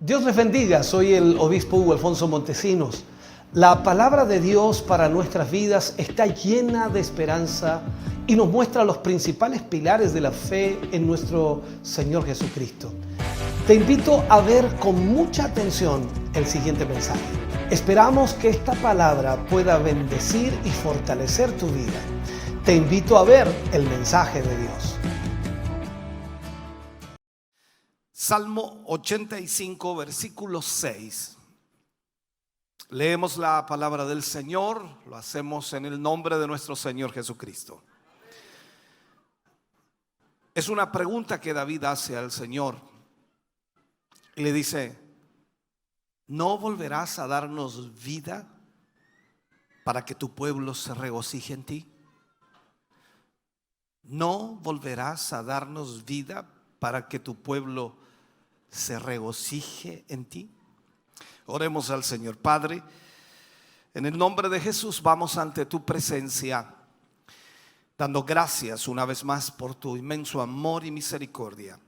Dios les bendiga, soy el obispo Hugo Alfonso Montesinos. La palabra de Dios para nuestras vidas está llena de esperanza y nos muestra los principales pilares de la fe en nuestro Señor Jesucristo. Te invito a ver con mucha atención el siguiente mensaje. Esperamos que esta palabra pueda bendecir y fortalecer tu vida. Te invito a ver el mensaje de Dios. Salmo 85, versículo 6. Leemos la palabra del Señor, lo hacemos en el nombre de nuestro Señor Jesucristo. Es una pregunta que David hace al Señor y le dice: ¿no volverás a darnos vida para que tu pueblo se regocije en ti? ¿No volverás a darnos vida para que tu pueblo se regocije en ti? Oremos al Señor. Padre, en el nombre de Jesús vamos ante tu presencia, dando gracias una vez más por tu inmenso amor y misericordia.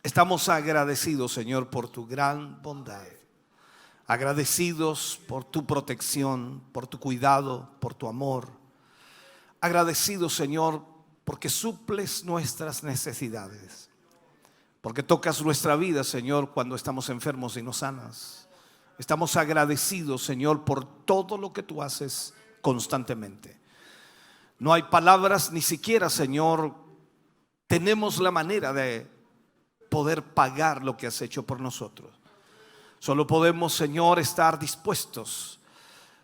Estamos agradecidos, Señor, por tu gran bondad, agradecidos por tu protección, por tu cuidado, por tu amor, agradecidos, Señor, porque suples nuestras necesidades, porque tocas nuestra vida, Señor, cuando estamos enfermos y nos sanas. Estamos agradecidos, Señor, por todo lo que tú haces constantemente. No hay palabras, ni siquiera, Señor, tenemos la manera de poder pagar lo que has hecho por nosotros. Solo podemos, Señor, estar dispuestos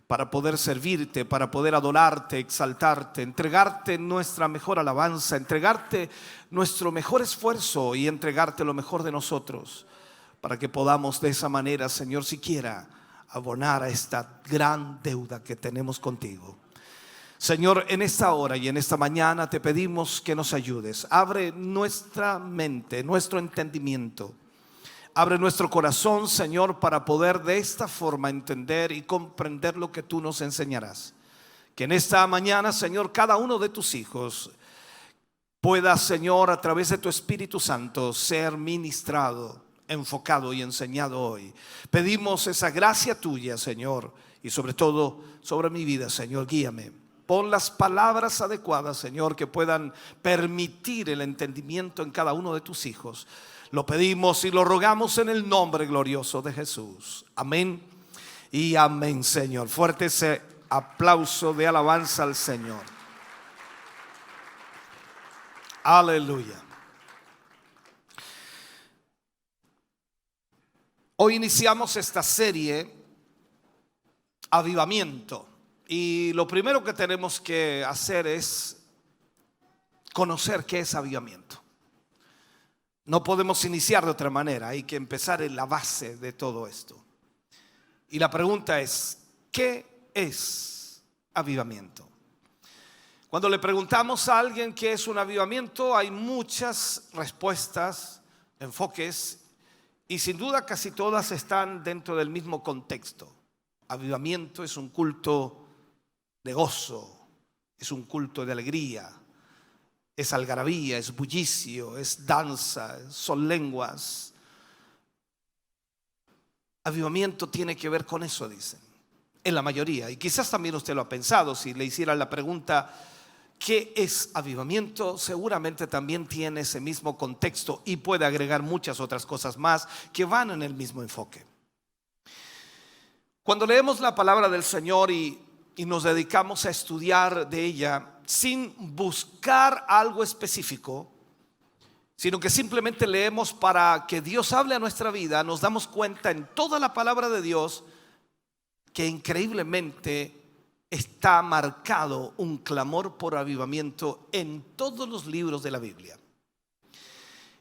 para poder servirte, para poder adorarte, exaltarte, entregarte nuestra mejor alabanza, entregarte nuestro mejor esfuerzo y entregarte lo mejor de nosotros, para que podamos de esa manera, Señor, siquiera abonar a esta gran deuda que tenemos contigo. Señor, en esta hora y en esta mañana te pedimos que nos ayudes. Abre nuestra mente, nuestro entendimiento. Abre nuestro corazón, Señor, para poder de esta forma entender y comprender lo que tú nos enseñarás. Que en esta mañana, Señor, cada uno de tus hijos pueda, Señor, a través de tu Espíritu Santo ser ministrado, enfocado y enseñado hoy. Pedimos esa gracia tuya, Señor, y sobre todo sobre mi vida, Señor, guíame. Pon las palabras adecuadas, Señor, que puedan permitir el entendimiento en cada uno de tus hijos. Lo pedimos y lo rogamos en el nombre glorioso de Jesús. Amén y amén, Señor. Fuerte ese aplauso de alabanza al Señor. Aleluya. Hoy iniciamos esta serie, Avivamiento. Y lo primero que tenemos que hacer es conocer qué es avivamiento. No podemos iniciar de otra manera, hay que empezar en la base de todo esto. Y la pregunta es: ¿qué es avivamiento? Cuando le preguntamos a alguien qué es un avivamiento, hay muchas respuestas, enfoques, y sin duda casi todas están dentro del mismo contexto. Avivamiento es un culto de gozo, es un culto de alegría, es algarabía, es bullicio, es danza, son lenguas. Avivamiento tiene que ver con eso, dicen, en la mayoría. Y quizás también usted lo ha pensado. Si le hiciera la pregunta, ¿qué es avivamiento?, seguramente también tiene ese mismo contexto y puede agregar muchas otras cosas más que van en el mismo enfoque. Cuando leemos la palabra del Señor y nos dedicamos a estudiar de ella sin buscar algo específico, sino que simplemente leemos para que Dios hable a nuestra vida, nos damos cuenta en toda la palabra de Dios que increíblemente está marcado un clamor por avivamiento en todos los libros de la Biblia.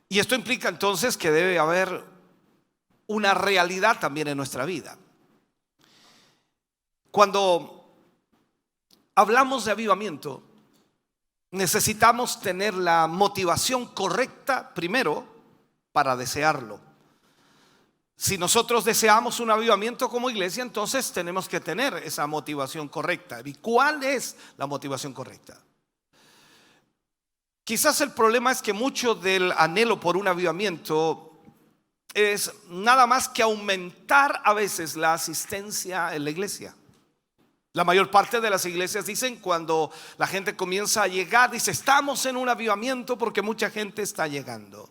Y esto implica entonces que debe haber una realidad también en nuestra vida. Cuando hablamos de avivamiento, necesitamos tener la motivación correcta primero para desearlo. Si nosotros deseamos un avivamiento como iglesia, entonces tenemos que tener esa motivación correcta. ¿Y cuál es la motivación correcta? Quizás el problema es que mucho del anhelo por un avivamiento es nada más que aumentar a veces la asistencia en la iglesia. La mayor parte de las iglesias dicen, cuando la gente comienza a llegar, dice: estamos en un avivamiento porque mucha gente está llegando.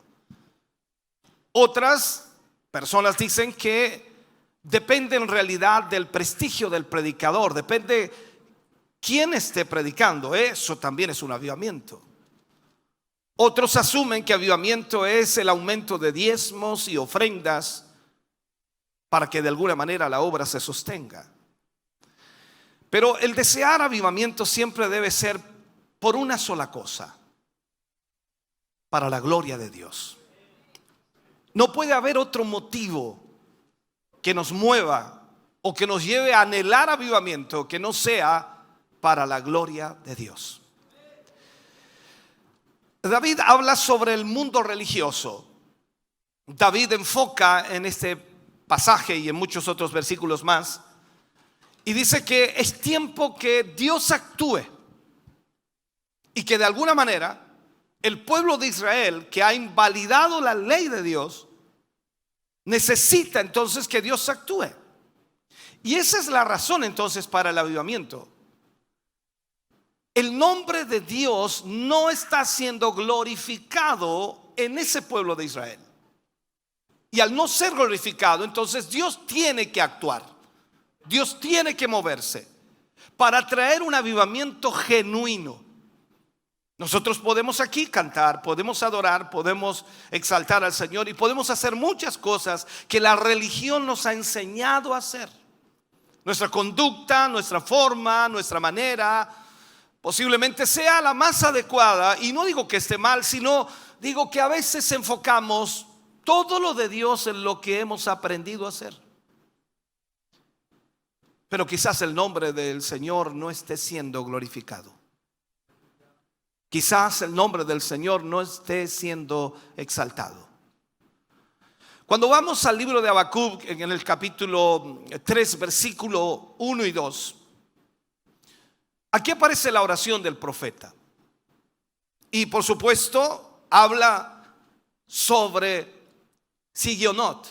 Otras personas dicen que depende en realidad del prestigio del predicador, depende quién esté predicando. Eso también es un avivamiento. Otros asumen que avivamiento es el aumento de diezmos y ofrendas para que de alguna manera la obra se sostenga. Pero el desear avivamiento siempre debe ser por una sola cosa: para la gloria de Dios. No puede haber otro motivo que nos mueva o que nos lleve a anhelar avivamiento que no sea para la gloria de Dios. David habla sobre el mundo religioso. David enfoca en este pasaje y en muchos otros versículos más, y dice que es tiempo que Dios actúe y que de alguna manera el pueblo de Israel, que ha invalidado la ley de Dios, necesita entonces que Dios actúe. Y esa es la razón entonces para el avivamiento. El nombre de Dios no está siendo glorificado en ese pueblo de Israel. Y al no ser glorificado, entonces Dios tiene que actuar. Dios tiene que moverse para traer un avivamiento genuino. Nosotros podemos aquí cantar, podemos adorar, podemos exaltar al Señor y podemos hacer muchas cosas que la religión nos ha enseñado a hacer. Nuestra conducta, nuestra forma, nuestra manera posiblemente sea la más adecuada, y no digo que esté mal, sino digo que a veces enfocamos todo lo de Dios en lo que hemos aprendido a hacer. Pero quizás el nombre del Señor no esté siendo glorificado. Quizás el nombre del Señor no esté siendo exaltado. Cuando vamos al libro de Habacuc, en el capítulo 3, versículo 1 y 2, aquí aparece la oración del profeta. Y por supuesto habla sobre Sigionot.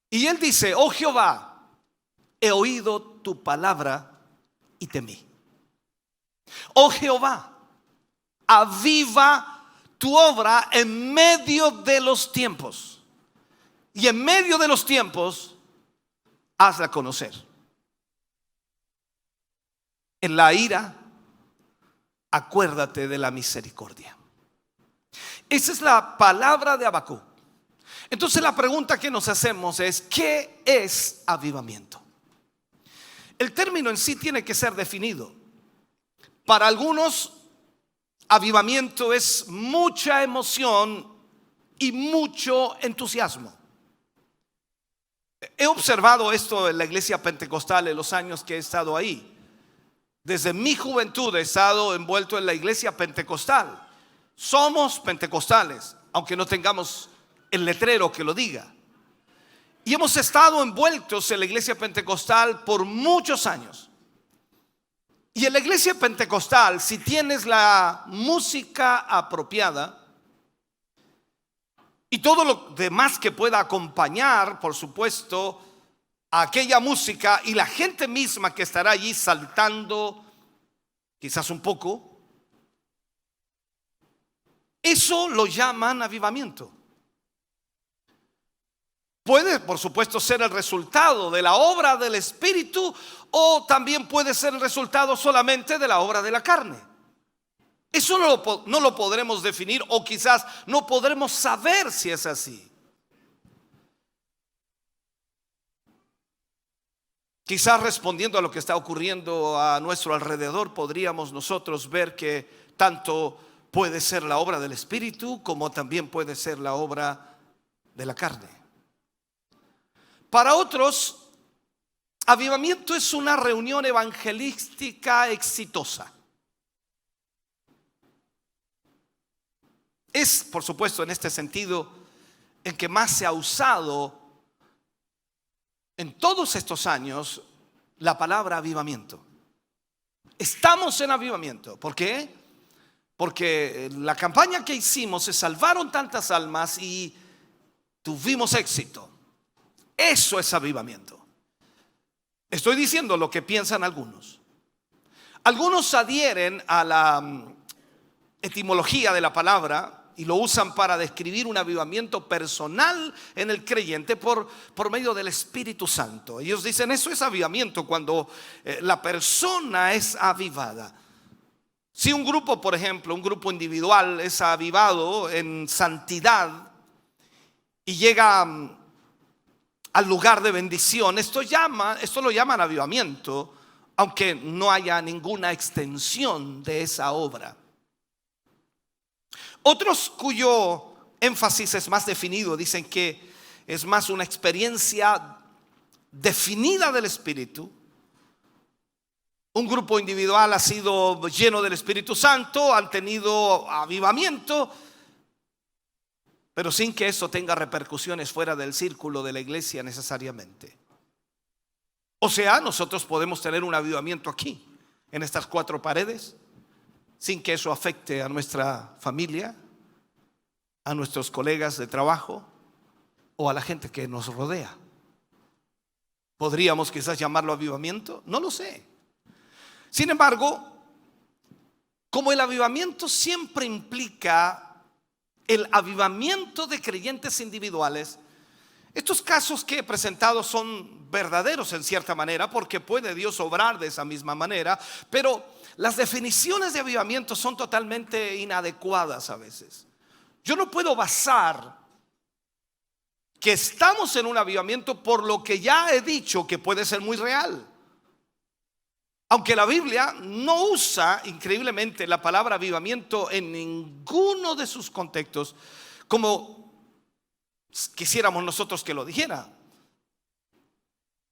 Y él dice: oh Jehová, he oído tu palabra y temí. Oh Jehová, aviva tu obra en medio de los tiempos, y en medio de los tiempos hazla conocer. En la ira, acuérdate de la misericordia. Esa es la palabra de Habacuc. Entonces la pregunta que nos hacemos es: ¿qué es avivamiento? El término en sí tiene que ser definido. Para algunos, avivamiento es mucha emoción y mucho entusiasmo. He observado esto en la iglesia pentecostal en los años que he estado ahí. Desde mi juventud he estado envuelto en la iglesia pentecostal. Somos pentecostales, aunque no tengamos el letrero que lo diga. Y hemos estado envueltos en la iglesia pentecostal por muchos años. Y en la iglesia pentecostal, si tienes la música apropiada y todo lo demás que pueda acompañar, por supuesto, a aquella música, y la gente misma que estará allí saltando, quizás un poco, eso lo llaman avivamiento. Puede, por supuesto, ser el resultado de la obra del Espíritu, o también puede ser el resultado solamente de la obra de la carne. Eso no lo podremos definir, o quizás no podremos saber si es así. Quizás respondiendo a lo que está ocurriendo a nuestro alrededor, podríamos nosotros ver que tanto puede ser la obra del Espíritu como también puede ser la obra de la carne. Para otros, avivamiento es una reunión evangelística exitosa. Es, por supuesto, en este sentido en que más se ha usado en todos estos años la palabra avivamiento. Estamos en avivamiento. ¿Por qué? Porque la campaña que hicimos se salvaron tantas almas, y tuvimos éxito. Eso es avivamiento. Estoy diciendo lo que piensan algunos. Algunos adhieren a la etimología de la palabra y lo usan para describir un avivamiento personal en el creyente por medio del Espíritu Santo. Ellos dicen eso es avivamiento cuando la persona es avivada. Si un grupo, por ejemplo, un grupo individual es avivado en santidad y llega al lugar de bendición, esto lo llaman avivamiento, aunque no haya ninguna extensión de esa obra. Otros cuyo énfasis es más definido dicen que es más una experiencia definida del Espíritu. Un grupo individual ha sido lleno del Espíritu Santo, han tenido avivamiento, pero sin que eso tenga repercusiones fuera del círculo de la iglesia necesariamente. O sea, nosotros podemos tener un avivamiento aquí, en estas 4 paredes, sin que eso afecte a nuestra familia, a nuestros colegas de trabajo o a la gente que nos rodea. ¿Podríamos quizás llamarlo avivamiento? No lo sé. Sin embargo, como el avivamiento siempre implica el avivamiento de creyentes individuales, estos casos que he presentado son verdaderos en cierta manera, porque puede Dios obrar de esa misma manera, pero las definiciones de avivamiento son totalmente inadecuadas a veces. Yo no puedo basar que estamos en un avivamiento por lo que ya he dicho que puede ser muy real. Aunque la Biblia no usa increíblemente la palabra avivamiento en ninguno de sus contextos como quisiéramos nosotros que lo dijera.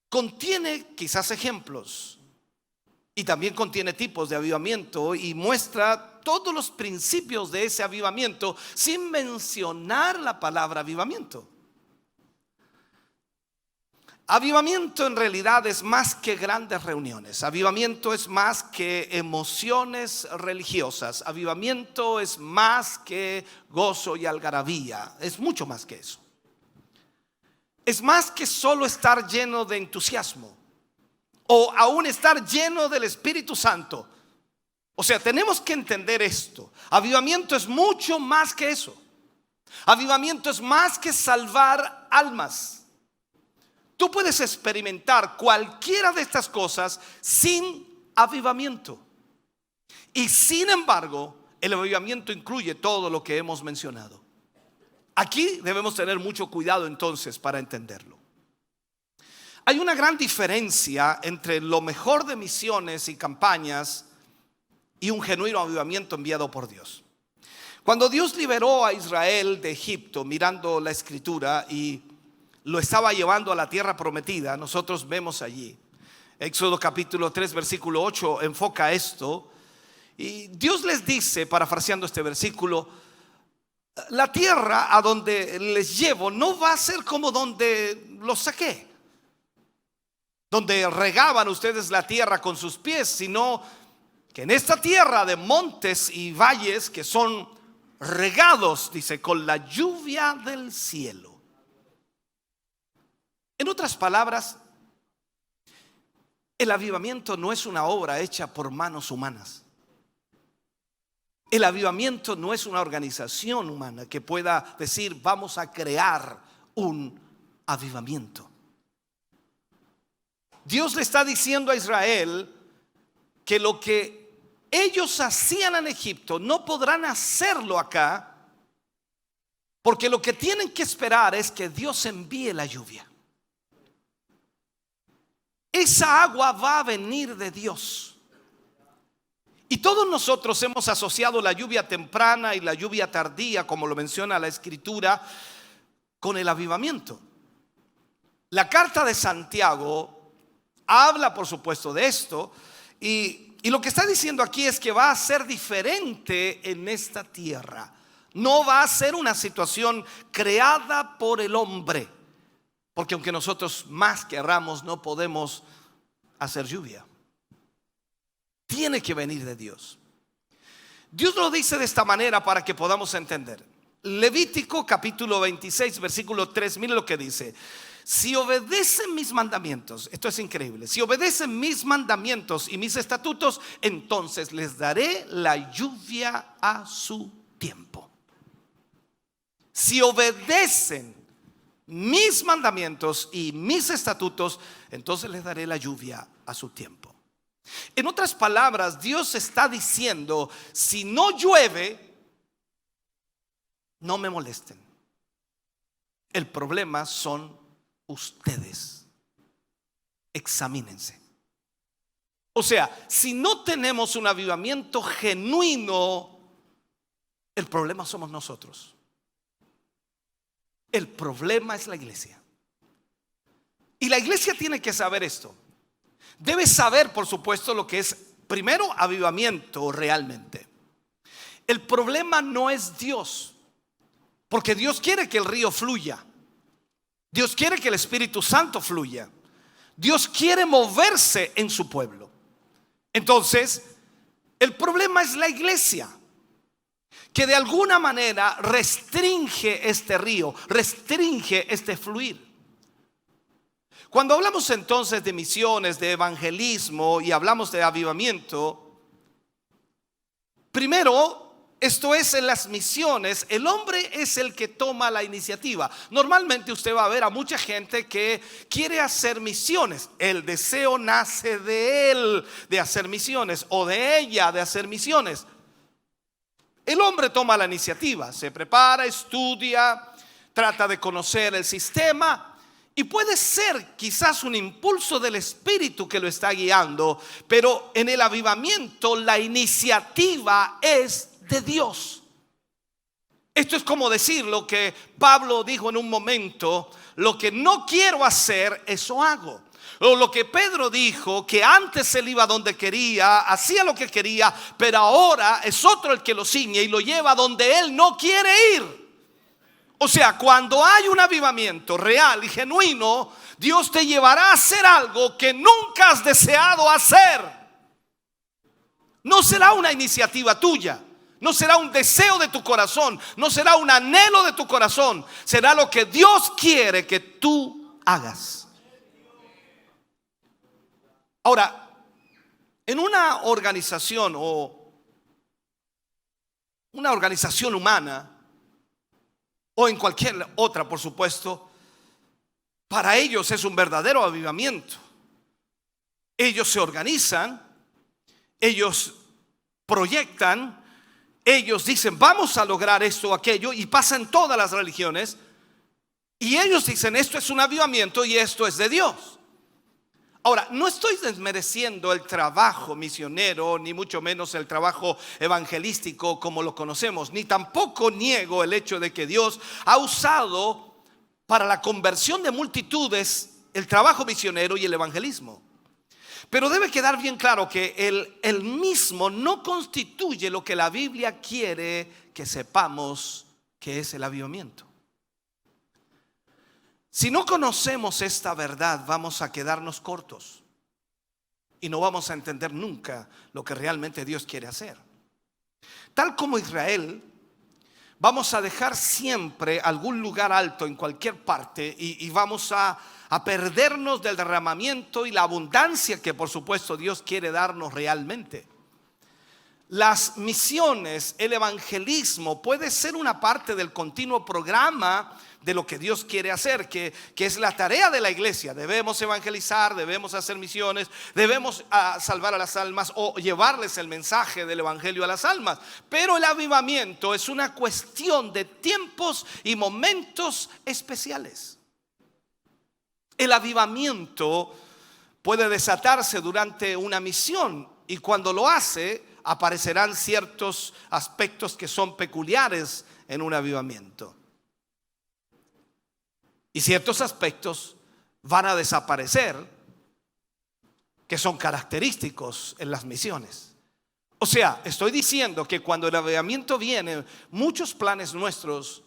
Contiene quizás ejemplos y también contiene tipos de avivamiento y muestra todos los principios de ese avivamiento sin mencionar la palabra avivamiento. Avivamiento en realidad es más que grandes reuniones. Avivamiento es más que emociones religiosas. Avivamiento es más que gozo y algarabía. Es mucho más que eso. Es más que solo estar lleno de entusiasmo o aún estar lleno del Espíritu Santo. O sea, tenemos que entender esto. Avivamiento es mucho más que eso. Avivamiento es más que salvar almas. Tú puedes experimentar cualquiera de estas cosas sin avivamiento. Y sin embargo, el avivamiento incluye todo lo que hemos mencionado. Aquí debemos tener mucho cuidado entonces para entenderlo. Hay una gran diferencia entre lo mejor de misiones y campañas y un genuino avivamiento enviado por Dios. Cuando Dios liberó a Israel de Egipto, mirando la escritura, y lo estaba llevando a la tierra prometida, nosotros vemos allí Éxodo capítulo 3 versículo 8 enfoca esto, y Dios les dice, parafraseando este versículo: la tierra a donde les llevo no va a ser como donde los saqué, donde regaban ustedes la tierra con sus pies, sino que en esta tierra de montes y valles que son regados, dice, con la lluvia del cielo. En otras palabras, el avivamiento no es una obra hecha por manos humanas. El avivamiento no es una organización humana que pueda decir vamos a crear un avivamiento. Dios le está diciendo a Israel que lo que ellos hacían en Egipto no podrán hacerlo acá, porque lo que tienen que esperar es que Dios envíe la lluvia. Esa agua va a venir de Dios. Y todos nosotros hemos asociado la lluvia temprana y la lluvia tardía, como lo menciona la Escritura, con el avivamiento. La carta de Santiago habla, por supuesto, de esto, y lo que está diciendo aquí es que va a ser diferente en esta tierra. No va a ser una situación creada por el hombre, porque aunque nosotros más querramos, no podemos hacer lluvia. Tiene que venir de Dios. Dios lo dice de esta manera para que podamos entender. Levítico capítulo 26, versículo 3, mire lo que dice. Si obedecen mis mandamientos, esto es increíble, si obedecen mis mandamientos y mis estatutos, entonces les daré la lluvia a su tiempo. Si obedecen mis mandamientos y mis estatutos, entonces les daré la lluvia a su tiempo. En otras palabras, Dios está diciendo: si no llueve, no me molesten. El problema son ustedes. Examínense. O sea, si no tenemos un avivamiento genuino, el problema somos nosotros. El problema es la iglesia. Y la iglesia tiene que saber esto. Debe saber, por supuesto, lo que es, primero, avivamiento realmente. El problema no es Dios, porque Dios quiere que el río fluya. Dios quiere que el Espíritu Santo fluya. Dios quiere moverse en su pueblo. Entonces, el problema es la iglesia, que de alguna manera restringe este río, restringe este fluir. Cuando hablamos entonces de misiones, de evangelismo y hablamos de avivamiento, primero, esto es, en las misiones, el hombre es el que toma la iniciativa. Normalmente usted va a ver a mucha gente que quiere hacer misiones. El deseo nace de él de hacer misiones, o de ella de hacer misiones. El hombre toma la iniciativa, se prepara, estudia, trata de conocer el sistema. Y puede ser quizás un impulso del Espíritu que lo está guiando, pero en el avivamiento la iniciativa es de Dios. Esto es como decir lo que Pablo dijo en un momento: lo que no quiero hacer, eso hago. O lo que Pedro dijo, que antes él iba donde quería, hacía lo que quería, pero ahora es otro el que lo ciñe y lo lleva donde él no quiere ir. O sea, cuando hay un avivamiento real y genuino, Dios te llevará a hacer algo que nunca has deseado hacer. No será una iniciativa tuya, no será un deseo de tu corazón, no será un anhelo de tu corazón, será lo que Dios quiere que tú hagas. Ahora, en una organización o una organización humana, o en cualquier otra, por supuesto, para ellos es un verdadero avivamiento. Ellos se organizan, ellos proyectan, ellos dicen: vamos a lograr esto o aquello, y pasa en todas las religiones, y ellos dicen: esto es un avivamiento y esto es de Dios. Ahora, no estoy desmereciendo el trabajo misionero, ni mucho menos el trabajo evangelístico como lo conocemos, ni tampoco niego el hecho de que Dios ha usado para la conversión de multitudes el trabajo misionero y el evangelismo. Pero debe quedar bien claro que el mismo no constituye lo que la Biblia quiere que sepamos que es el avivamiento. Si no conocemos esta verdad, vamos a quedarnos cortos y no vamos a entender nunca lo que realmente Dios quiere hacer. Tal como Israel, vamos a dejar siempre algún lugar alto en cualquier parte y vamos a perdernos del derramamiento y la abundancia que, por supuesto, Dios quiere darnos realmente. Las misiones, el evangelismo puede ser una parte del continuo programa de lo que Dios quiere hacer, que es la tarea de la iglesia. Debemos evangelizar, debemos hacer misiones, debemos salvar a las almas o llevarles el mensaje del evangelio a las almas. Pero el avivamiento es una cuestión de tiempos y momentos especiales. El avivamiento puede desatarse durante una misión, y cuando lo hace aparecerán ciertos aspectos que son peculiares en un avivamiento. Y ciertos aspectos van a desaparecer que son característicos en las misiones. O sea, estoy diciendo que cuando el avivamiento viene, muchos planes nuestros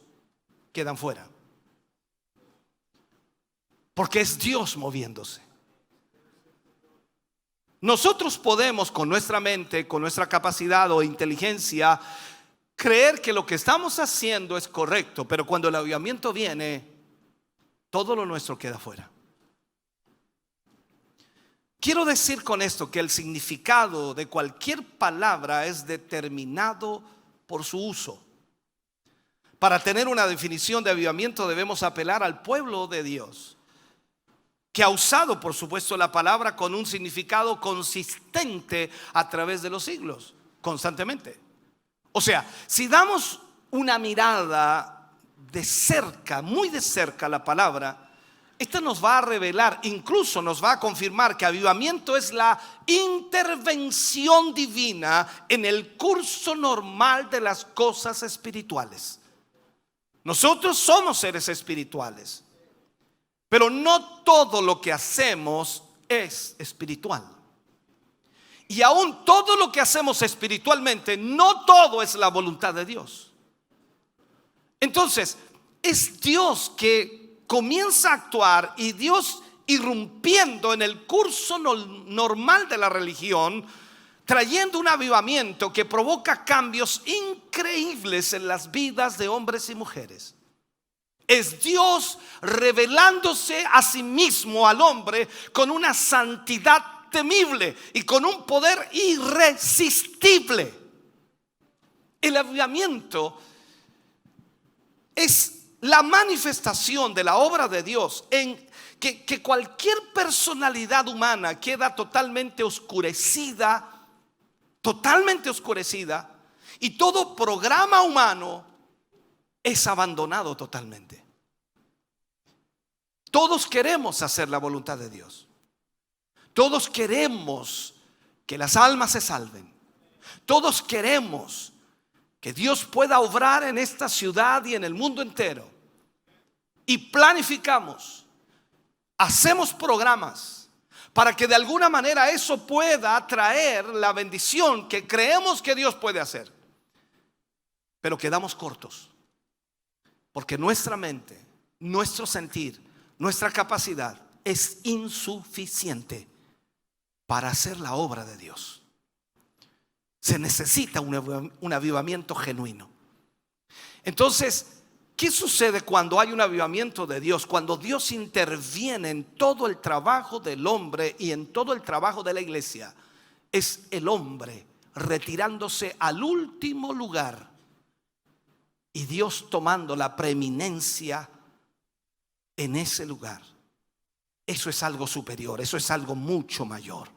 quedan fuera, porque es Dios moviéndose. Nosotros podemos, con nuestra mente, con nuestra capacidad o inteligencia, creer que lo que estamos haciendo es correcto, pero cuando el avivamiento viene, todo lo nuestro queda fuera. Quiero decir con esto que el significado de cualquier palabra es determinado por su uso. Para tener una definición de avivamiento debemos apelar al pueblo de Dios, que ha usado, por supuesto, la palabra con un significado consistente a través de los siglos, constantemente. O sea, si damos una mirada de cerca, muy de cerca a la palabra, esta nos va a revelar, incluso nos va a confirmar que avivamiento es la intervención divina en el curso normal de las cosas espirituales. Nosotros somos seres espirituales, pero no todo lo que hacemos es espiritual. Y aún todo lo que hacemos espiritualmente, no todo es la voluntad de Dios. Entonces, es Dios que comienza a actuar, y Dios irrumpiendo en el curso normal de la religión, trayendo un avivamiento que provoca cambios increíbles en las vidas de hombres y mujeres. Es Dios revelándose a sí mismo al hombre con una santidad temible y con un poder irresistible. El avivamiento es la manifestación de la obra de Dios en que cualquier personalidad humana queda totalmente oscurecida, y todo programa humano es abandonado totalmente. Todos queremos hacer la voluntad de Dios. Todos queremos que las almas se salven. Todos queremos que Dios pueda obrar en esta ciudad y en el mundo entero. Y planificamos, hacemos programas para que de alguna manera eso pueda traer la bendición que creemos que Dios puede hacer. Pero quedamos cortos, porque nuestra mente, nuestro sentir, nuestra capacidad es insuficiente para hacer la obra de Dios. Se necesita un avivamiento genuino. Entonces, ¿qué sucede cuando hay un avivamiento de Dios? Cuando Dios interviene en todo el trabajo del hombre y en todo el trabajo de la iglesia. Es el hombre retirándose al último lugar y Dios tomando la preeminencia en ese lugar. Eso es algo superior, eso es algo mucho mayor.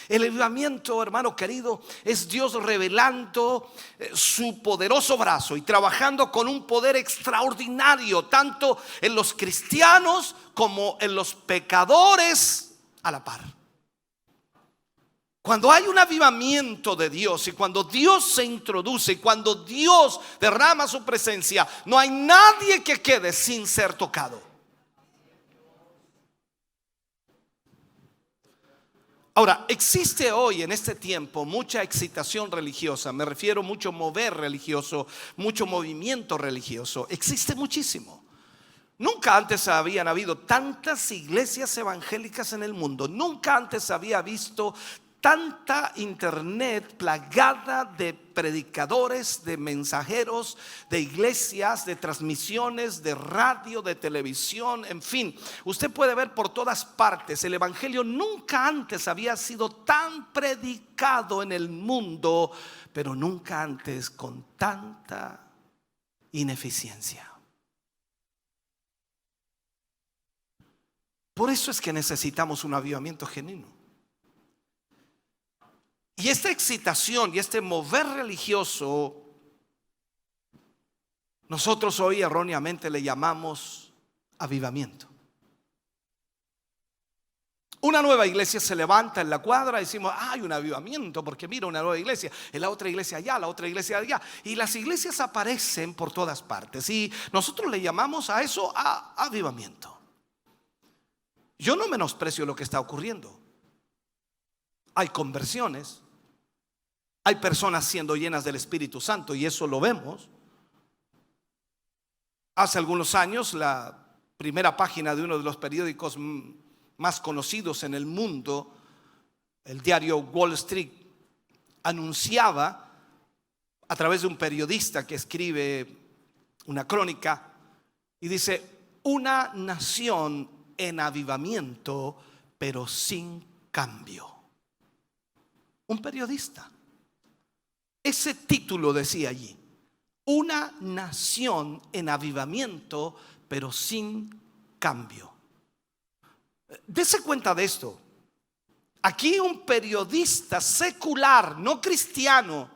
El avivamiento, hermano querido, es Dios revelando su poderoso brazo y trabajando con un poder extraordinario, tanto en los cristianos como en los pecadores a la par. Cuando hay un avivamiento de Dios y cuando Dios se introduce y cuando Dios derrama su presencia, no hay nadie que quede sin ser tocado. Ahora, existe hoy en este tiempo mucha excitación religiosa, me refiero mucho mover religioso, mucho movimiento religioso, existe muchísimo. Nunca antes habían habido tantas iglesias evangélicas en el mundo, nunca antes había visto tanta internet plagada de predicadores, de mensajeros, de iglesias, de transmisiones, de radio, de televisión, en fin. Usted puede ver por todas partes. El evangelio nunca antes había sido tan predicado en el mundo, pero nunca antes con tanta ineficiencia. Por eso es que necesitamos un avivamiento genuino. Y esta excitación y este mover religioso, nosotros hoy erróneamente le llamamos avivamiento. Una nueva iglesia se levanta en la cuadra y decimos, hay un avivamiento porque mira una nueva iglesia, en la otra iglesia allá, la otra iglesia allá. Y las iglesias aparecen por todas partes y nosotros le llamamos a eso avivamiento. Yo no menosprecio lo que está ocurriendo. Hay conversiones, hay personas siendo llenas del Espíritu Santo y eso lo vemos. Hace algunos años la primera página de uno de los periódicos más conocidos en el mundo, el diario Wall Street, anunciaba a través de un periodista que escribe una crónica y dice: una nación en avivamiento, pero sin cambio. Un periodista. Ese título decía allí: una nación en avivamiento, pero sin cambio. Dese cuenta de esto. Aquí un periodista secular, no cristiano,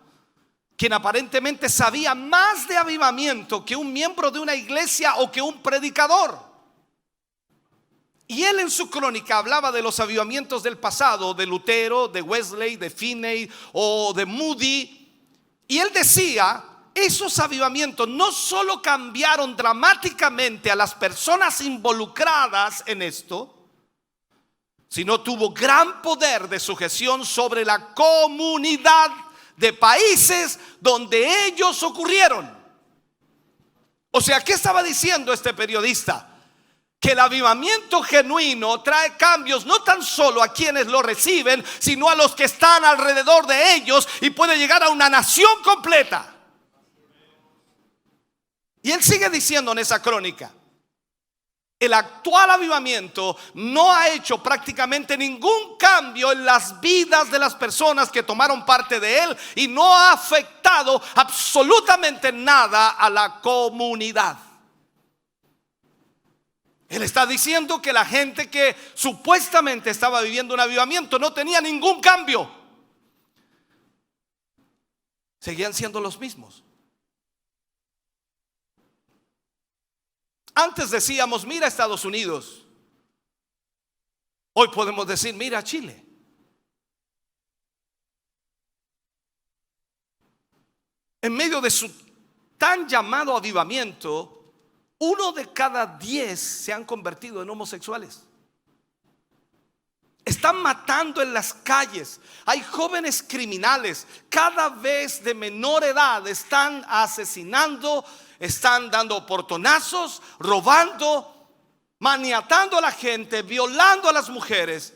quien aparentemente sabía más de avivamiento que un miembro de una iglesia o que un predicador. Y él en su crónica hablaba de los avivamientos del pasado, de Lutero, de Wesley, de Finney o de Moody. Y él decía: esos avivamientos no solo cambiaron dramáticamente a las personas involucradas en esto, sino tuvo gran poder de sujeción sobre la comunidad de países donde ellos ocurrieron. O sea, ¿qué estaba diciendo este periodista? Que el avivamiento genuino trae cambios no tan solo a quienes lo reciben, sino a los que están alrededor de ellos, y puede llegar a una nación completa. Y él sigue diciendo en esa crónica: el actual avivamiento no ha hecho prácticamente ningún cambio en las vidas de las personas que tomaron parte de él, y no ha afectado absolutamente nada a la comunidad. Él está diciendo que la gente que supuestamente estaba viviendo un avivamiento no tenía ningún cambio. Seguían siendo los mismos. Antes decíamos: mira Estados Unidos. Hoy podemos decir: mira Chile. En medio de su tan llamado avivamiento, 1 de cada 10 se han convertido en homosexuales. Están matando en las calles. Hay jóvenes criminales, cada vez de menor edad, están asesinando, están dando portonazos, robando, maniatando a la gente, violando a las mujeres.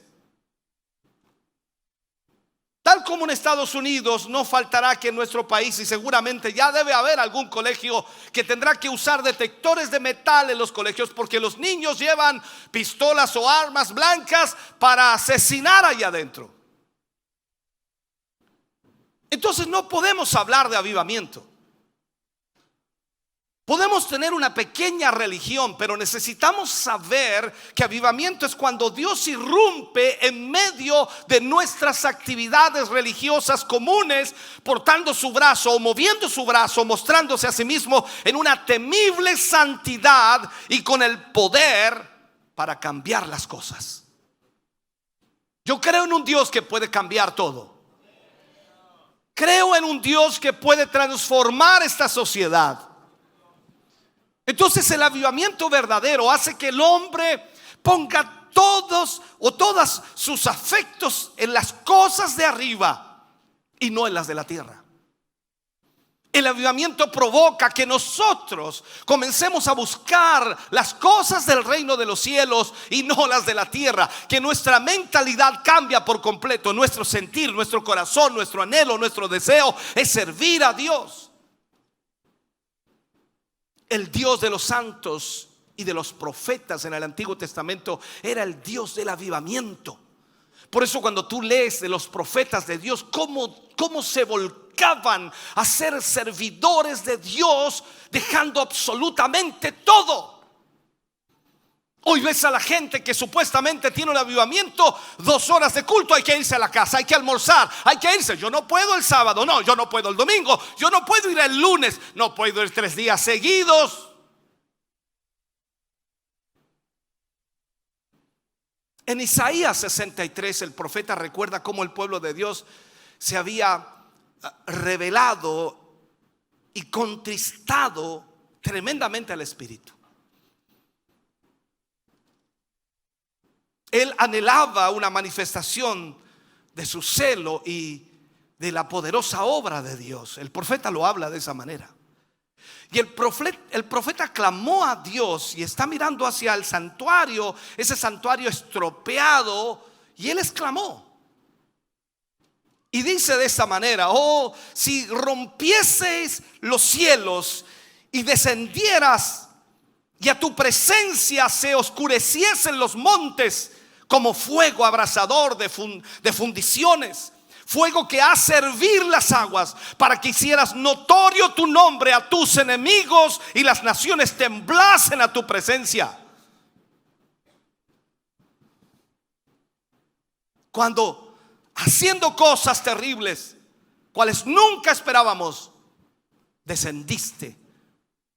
Tal como en Estados Unidos, no faltará que en nuestro país, y seguramente ya debe haber algún colegio que tendrá que usar detectores de metal en los colegios, porque los niños llevan pistolas o armas blancas para asesinar allá adentro. Entonces no podemos hablar de avivamiento. Podemos tener una pequeña religión, pero necesitamos saber que avivamiento es cuando Dios irrumpe en medio de nuestras actividades religiosas comunes, portando su brazo o moviendo su brazo, mostrándose a sí mismo en una temible santidad y con el poder para cambiar las cosas. Yo creo en un Dios que puede cambiar todo. Creo en un Dios que puede transformar esta sociedad. Entonces el avivamiento verdadero hace que el hombre ponga todos o todas sus afectos en las cosas de arriba y no en las de la tierra. El avivamiento provoca que nosotros comencemos a buscar las cosas del reino de los cielos y no las de la tierra. Que nuestra mentalidad cambia por completo. Nuestro sentir, nuestro corazón, nuestro anhelo, nuestro deseo es servir a Dios. El Dios de los santos y de los profetas en el Antiguo Testamento era el Dios del avivamiento. Por eso cuando tú lees de los profetas de Dios, cómo se volcaban a ser servidores de Dios, dejando absolutamente todo. Hoy ves a la gente que supuestamente tiene un avivamiento, 2 horas de culto, hay que irse a la casa, hay que almorzar, hay que irse. Yo no puedo el sábado, no, yo no puedo el domingo, yo no puedo ir el lunes, no puedo ir 3 días seguidos. En Isaías 63 el profeta recuerda cómo el pueblo de Dios se había rebelado y contristado tremendamente al Espíritu. Él anhelaba una manifestación de su celo y de la poderosa obra de Dios. El profeta lo habla de esa manera. Y el profeta clamó a Dios y está mirando hacia el santuario, ese santuario estropeado, y él exclamó: Y dice de esta manera: oh, si rompieses los cielos y descendieras, y a tu presencia se oscureciesen los montes como fuego abrasador de fundiciones, fuego que hace hervir las aguas, para que hicieras notorio tu nombre a tus enemigos y las naciones temblasen a tu presencia. Cuando haciendo cosas terribles, cuales nunca esperábamos, descendiste,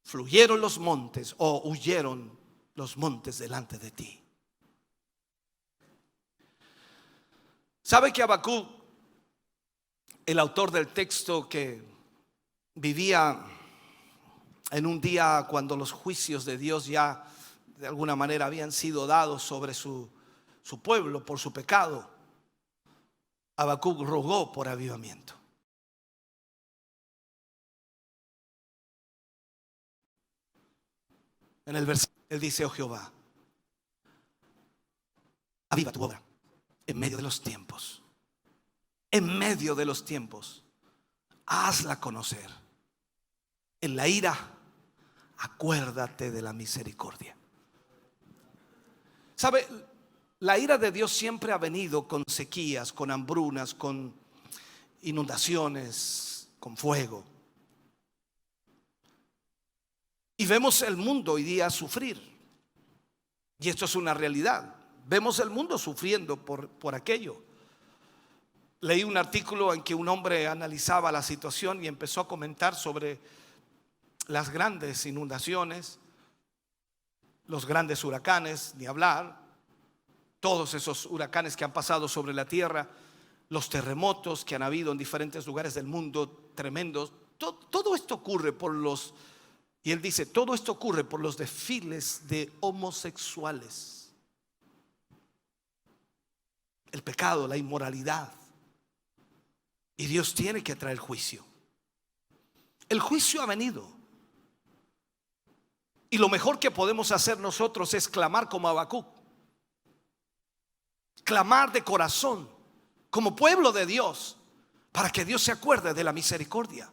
fluyeron los montes o huyeron los montes delante de ti. ¿Sabe que Habacuc, el autor del texto, que vivía en un día cuando los juicios de Dios ya de alguna manera habían sido dados sobre su pueblo por su pecado, Habacuc rogó por avivamiento? En el versículo él dice: oh Jehová, aviva tu obra en medio de los tiempos. En medio de los tiempos, hazla conocer. En la ira, acuérdate de la misericordia. ¿Sabe? La ira de Dios siempre ha venido con sequías, con hambrunas, con inundaciones, con fuego. Y vemos el mundo hoy día sufrir. Y esto es una realidad. Vemos el mundo sufriendo por aquello. Leí un artículo en que un hombre analizaba la situación y empezó a comentar sobre las grandes inundaciones, los grandes huracanes, ni hablar, todos esos huracanes que han pasado sobre la tierra, los terremotos que han habido en diferentes lugares del mundo, tremendos. Todo esto ocurre por los, y él dice, todo esto ocurre por los desfiles de homosexuales. El pecado, la inmoralidad. Y Dios tiene que traer juicio. El juicio ha venido. Y lo mejor que podemos hacer nosotros es clamar como Habacuc. Clamar de corazón, como pueblo de Dios, para que Dios se acuerde de la misericordia.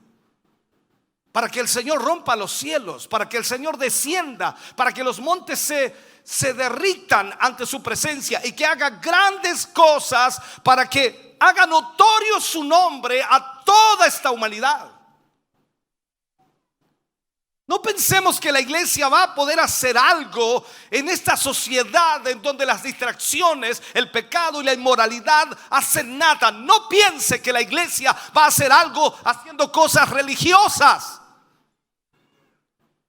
Para que el Señor rompa los cielos, para que el Señor descienda, para que los montes se derritan ante su presencia y que haga grandes cosas, para que haga notorio su nombre a toda esta humanidad. No pensemos que la iglesia va a poder hacer algo en esta sociedad en donde las distracciones, el pecado y la inmoralidad hacen nada. No piense que la iglesia va a hacer algo haciendo cosas religiosas.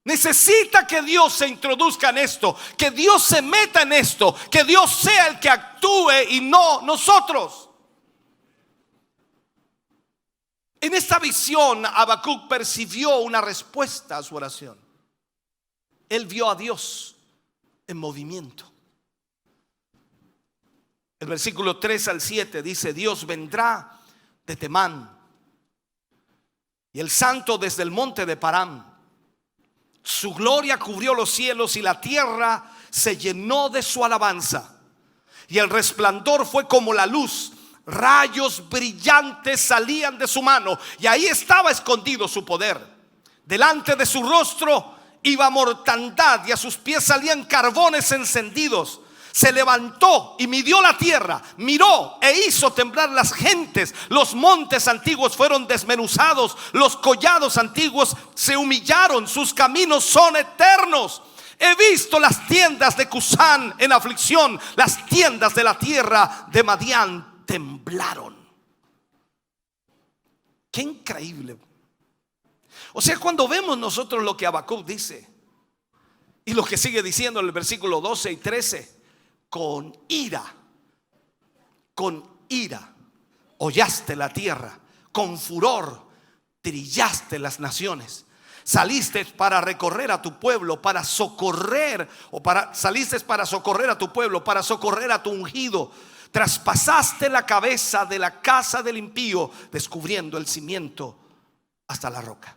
Necesita que Dios se introduzca en esto, que Dios se meta en esto, que Dios sea el que actúe y no nosotros. En esta visión, Habacuc percibió una respuesta a su oración. Él vio a Dios en movimiento. El versículo 3 al 7 dice: Dios vendrá de Temán y el santo desde el monte de Parán. Su gloria cubrió los cielos y la tierra se llenó de su alabanza. Y el resplandor fue como la luz. Rayos brillantes salían de su mano y ahí estaba escondido su poder. Delante de su rostro iba mortandad y a sus pies salían carbones encendidos. Se levantó y midió la tierra, miró e hizo temblar las gentes. Los montes antiguos fueron desmenuzados, los collados antiguos se humillaron, sus caminos son eternos. He visto las tiendas de Cusán en aflicción, las tiendas de la tierra de Madián temblaron. Qué increíble. O sea, cuando vemos nosotros lo que Habacuc dice y lo que sigue diciendo en el versículo 12 y 13, con ira hollaste la tierra, con furor trillaste las naciones. Saliste para recorrer a tu pueblo, para socorrer, saliste para socorrer a tu pueblo, para socorrer a tu ungido. Traspasaste la cabeza de la casa del impío, descubriendo el cimiento hasta la roca.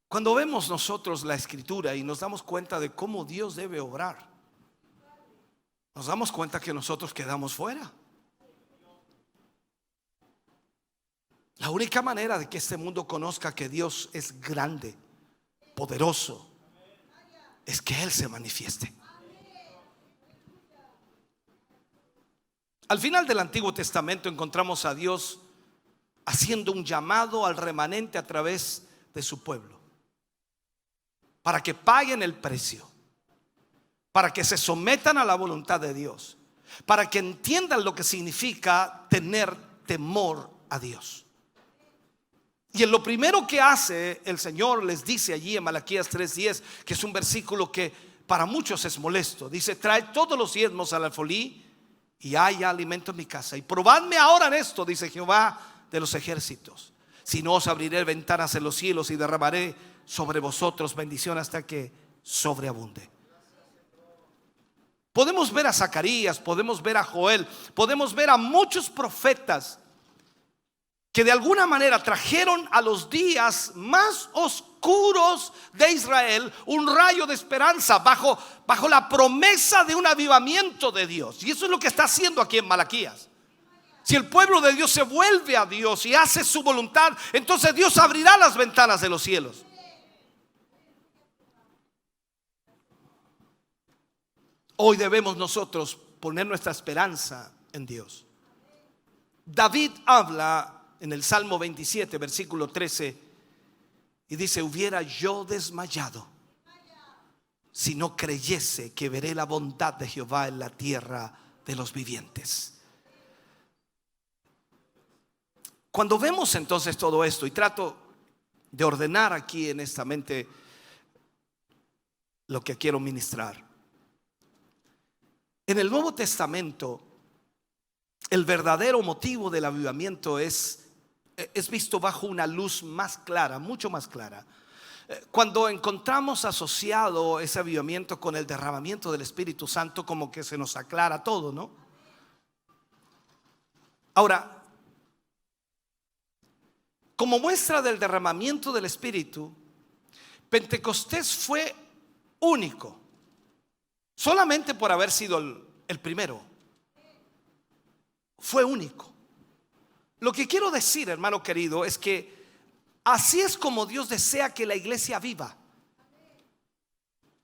Cuando vemos nosotros la escritura y nos damos cuenta de cómo Dios debe obrar, nos damos cuenta que nosotros quedamos fuera. La única manera de que este mundo conozca que Dios es grande, poderoso, es que Él se manifieste. Al final del Antiguo Testamento encontramos a Dios haciendo un llamado al remanente a través de su pueblo, para que paguen el precio, para que se sometan a la voluntad de Dios, para que entiendan lo que significa tener temor a Dios. Y en lo primero que hace el Señor les dice allí en Malaquías 3:10, que es un versículo que para muchos es molesto. Dice: trae todos los diezmos al alfolí y haya alimento en mi casa. Y probadme ahora en esto, dice Jehová de los ejércitos, si no os abriré ventanas en los cielos y derramaré sobre vosotros bendición hasta que sobreabunde. Podemos ver a Zacarías, podemos ver a Joel, podemos ver a muchos profetas que de alguna manera trajeron a los días más oscuros de Israel un rayo de esperanza bajo la promesa de un avivamiento de Dios. Y eso es lo que está haciendo aquí en Malaquías. Si el pueblo de Dios se vuelve a Dios y hace su voluntad, entonces Dios abrirá las ventanas de los cielos. Hoy debemos nosotros poner nuestra esperanza en Dios. David habla en el Salmo 27, versículo 13, y dice: hubiera yo desmayado si no creyese que veré la bondad de Jehová en la tierra de los vivientes. Cuando vemos entonces todo esto, y trato de ordenar aquí en esta mente lo que quiero ministrar, en el Nuevo Testamento el verdadero motivo del avivamiento es visto bajo una luz más clara, mucho más clara. Cuando encontramos asociado ese avivamiento con el derramamiento del Espíritu Santo, como que se nos aclara todo, ¿no? Ahora, como muestra del derramamiento del Espíritu, Pentecostés fue único, solamente por haber sido el primero. Fue único. Lo que quiero decir, hermano querido, es que así es como Dios desea que la iglesia viva.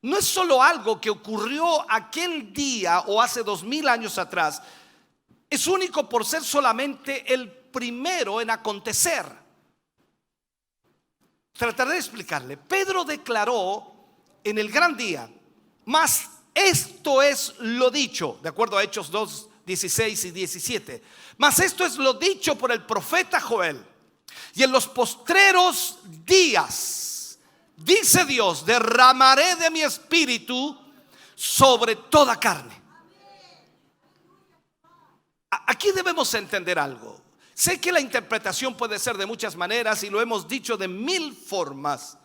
No es solo algo que ocurrió aquel día o hace 2000 años atrás. Es único por ser solamente el primero en acontecer. Trataré de explicarle. Pedro declaró en el gran día: mas esto es lo dicho, de acuerdo a Hechos 2, 16 y 17. Mas esto es lo dicho por el profeta Joel: y en los postreros días, dice Dios, derramaré de mi espíritu sobre toda carne. Aquí debemos entender algo. Sé que la interpretación puede ser de muchas maneras y lo hemos dicho de 1000 formas,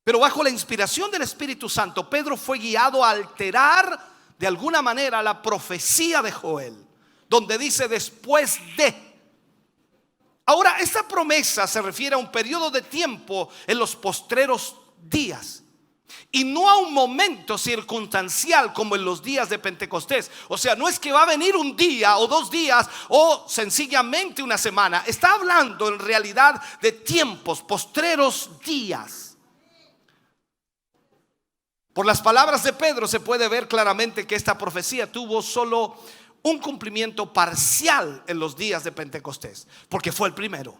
pero bajo la inspiración del Espíritu Santo, Pedro fue guiado a alterar de alguna manera la profecía de Joel, donde dice después de. Ahora, esta promesa se refiere a un periodo de tiempo en los postreros días, y no a un momento circunstancial como en los días de Pentecostés. O sea, no es que va a venir un día o 2 días o sencillamente una semana. Está hablando en realidad de tiempos, postreros días. Por las palabras de Pedro se puede ver claramente que esta profecía tuvo solo un cumplimiento parcial en los días de Pentecostés, porque fue el primero.